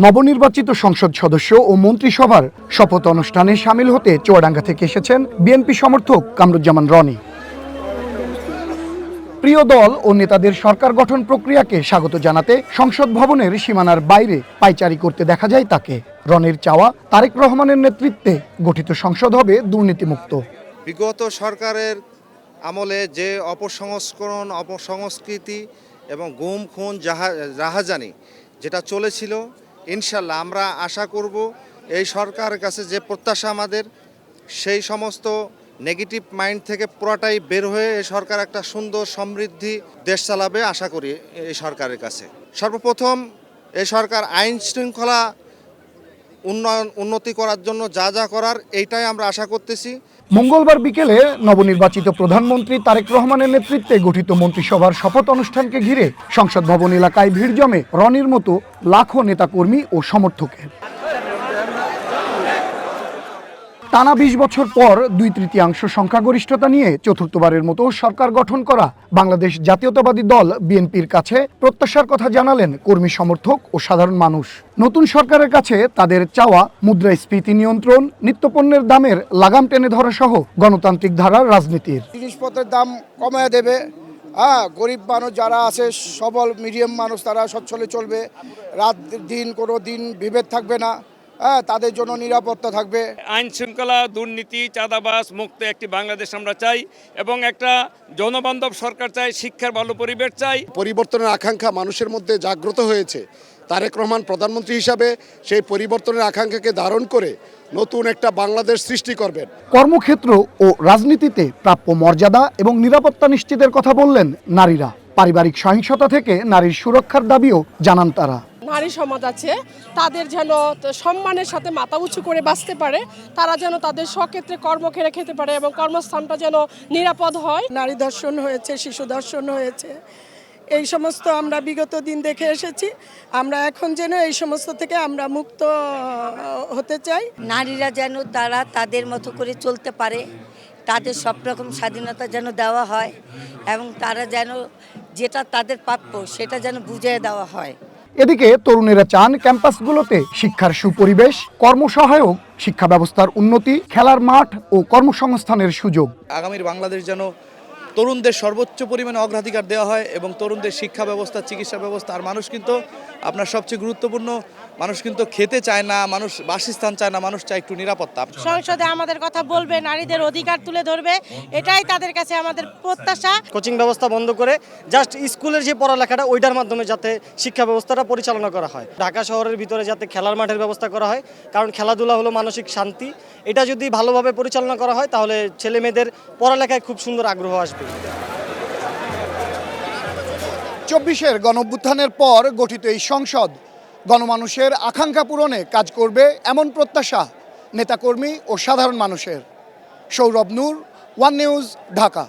নবনির্বাচিত সংসদ সদস্য ও মন্ত্রিসভার শপথ অনুষ্ঠানে সামিল হতে চুয়াডাঙ্গা থেকে এসেছেন বিএনপি সমর্থক কামরুজ্জামান রনি। প্রিয় দল ও নেতাদের সরকার গঠন প্রক্রিয়াকে স্বাগত জানাতে সংসদ ভবনের সীমানার বাইরে পায়চারি করতে দেখা যায় তাকে। রনির চাওয়া, তারেক রহমানের নেতৃত্বে গঠিত সংসদ হবে দুর্নীতিমুক্ত। বিগত সরকারের আমলে যে অপসংস্করণ, অপসংস্কৃতি এবং গুম খুন রাহাজানি যেটা চলেছিল, ইনশাল্লাহ আমরা আশা করব এই সরকারের কাছে যে প্রত্যাশা আমাদের, সেই সমস্ত নেগেটিভ মাইন্ড থেকে পুরাটাই বের হয়ে এই সরকার একটা সুন্দর সমৃদ্ধি দেশ চালাবে আশা করি এই সরকারের কাছে। সর্বপ্রথম এই সরকার আইন শৃঙ্খলা উন্নতি করার জন্য যা যা করার এইটাই আমরা আশা করতেছি। মঙ্গলবার বিকেলে নবনির্বাচিত প্রধানমন্ত্রী তারেক রহমানের নেতৃত্বে গঠিত মন্ত্রিসভার শপথ অনুষ্ঠানকে ঘিরে সংসদ ভবন এলাকায় ভিড় জমে রনির মতো লাখো নেতাকর্মী ও সমর্থকের। টানা ২০ বছর পর ২/৩ সংখ্যাগরিষ্ঠতা নিয়ে চতুর্থবারের মতো সরকার গঠন করা বাংলাদেশ জাতীয়তাবাদী দল বিএনপির কাছে প্রত্যাশার কথা জানালেন কর্মী সমর্থক ও সাধারণ মানুষ। নতুন সরকারের কাছে তাদের চাওয়া মুদ্রাস্ফীতি নিয়ন্ত্রণ, নিত্যপণ্যের দামের লাগাম টেনে ধরা সহ গণতান্ত্রিক ধারার রাজনীতির। জিনিসপত্রের দাম কমায় দেবে, গরিব মানুষ যারা আছে, সবল মিডিয়াম মানুষ, তারা সচ্ছলে চলবে, রাত দিন কোনো দিন বিভেদ থাকবে না, তাদের জন্য নিরাপত্তা থাকবে। আইন শৃঙ্খলা, দুর্নীতি, চাঁদাবাজ মুক্ত একটি বাংলাদেশ আমরা চাই এবং একটা জনবান্ধব সরকার চাই, শিক্ষার ভালো পরিবেশ চাই। পরিবর্তনের আকাঙ্ক্ষা মানুষের মধ্যে জাগ্রত হয়েছে। তারেক রহমান প্রধানমন্ত্রী হিসাবে সেই পরিবর্তনের আকাঙ্ক্ষাকে ধারণ করে নতুন একটা বাংলাদেশ সৃষ্টি করবেন। কর্মক্ষেত্র ও রাজনীতিতে প্রাপ্য মর্যাদা এবং নিরাপত্তা নিশ্চিতের কথা বললেন নারীরা। পারিবারিক সহিংসতা থেকে নারীর সুরক্ষার দাবিও জানান তারা। নারী সমাজ আছে, তাদের যেন সম্মানের সাথে মাথা উঁচু করে বাঁচতে পারে, তারা যেন তাদের স্বক্ষেত্রে কর্মক্ষেত্রে খেতে পারে এবং কর্মস্থানটা যেন নিরাপদ হয়। নারী ধর্ষণ হয়েছে, শিশু ধর্ষণ হয়েছে, এই সমস্ত আমরা বিগত দিন দেখে এসেছি। আমরা এখন যেন এই সমস্ত থেকে আমরা মুক্ত হতে চাই। নারীরা যেন তারা তাদের মতো করে চলতে পারে, তাদের সব রকম স্বাধীনতা যেন দেওয়া হয় এবং তারা যেন যেটা তাদের প্রাপ্য সেটা যেন বুঝিয়ে দেওয়া হয়। এদিকে তরুণেরা চান ক্যাম্পাসগুলোতে শিক্ষার সুপরিবেশ, কর্মসহায়ক, শিক্ষা ব্যবস্থার উন্নতি, খেলার মাঠ ও কর্মসংস্থানের সুযোগ। আগামীর বাংলাদেশ যেন তরুণদের সর্বোচ্চ পরিমাণে অগ্রাধিকার দেওয়া হয় এবং তরুণদের শিক্ষা ব্যবস্থা, চিকিৎসা ব্যবস্থা। আর মানুষ কিন্তু আপনার সবচেয়ে গুরুত্বপূর্ণ, মানুষ কিন্তু খেতে চায় না, মানুষ বাসস্থান চায় না, মানুষ চায় একটু নিরাপত্তা। সংসদে আমাদের কথা বলবে, নারীদের অধিকার তুলে ধরবে, এটাই তাদের কাছে আমাদের প্রত্যাশা। কোচিং ব্যবস্থা বন্ধ করে জাস্ট স্কুলের যে পড়ালেখাটা ওইটার মাধ্যমে যাতে শিক্ষা ব্যবস্থাটা পরিচালনা করা হয়। ঢাকা শহরের ভিতরে যাতে খেলার মাঠের ব্যবস্থা করা হয়, কারণ খেলাধুলা হলো মানসিক শান্তি। এটা যদি ভালোভাবে পরিচালনা করা হয় তাহলে ছেলে মেয়েদের পড়ালেখায় খুব সুন্দর আগ্রহ আসবে। ২৪-এর গণঅভ্যুত্থানের পর গঠিত এই সংসদ গণমানুষের আকাঙ্ক্ষা পূরণে কাজ করবে এমন প্রত্যাশা নেতাকর্মী ও সাধারণ মানুষের। সৌরভ নূর, ওয়ান নিউজ, ঢাকা।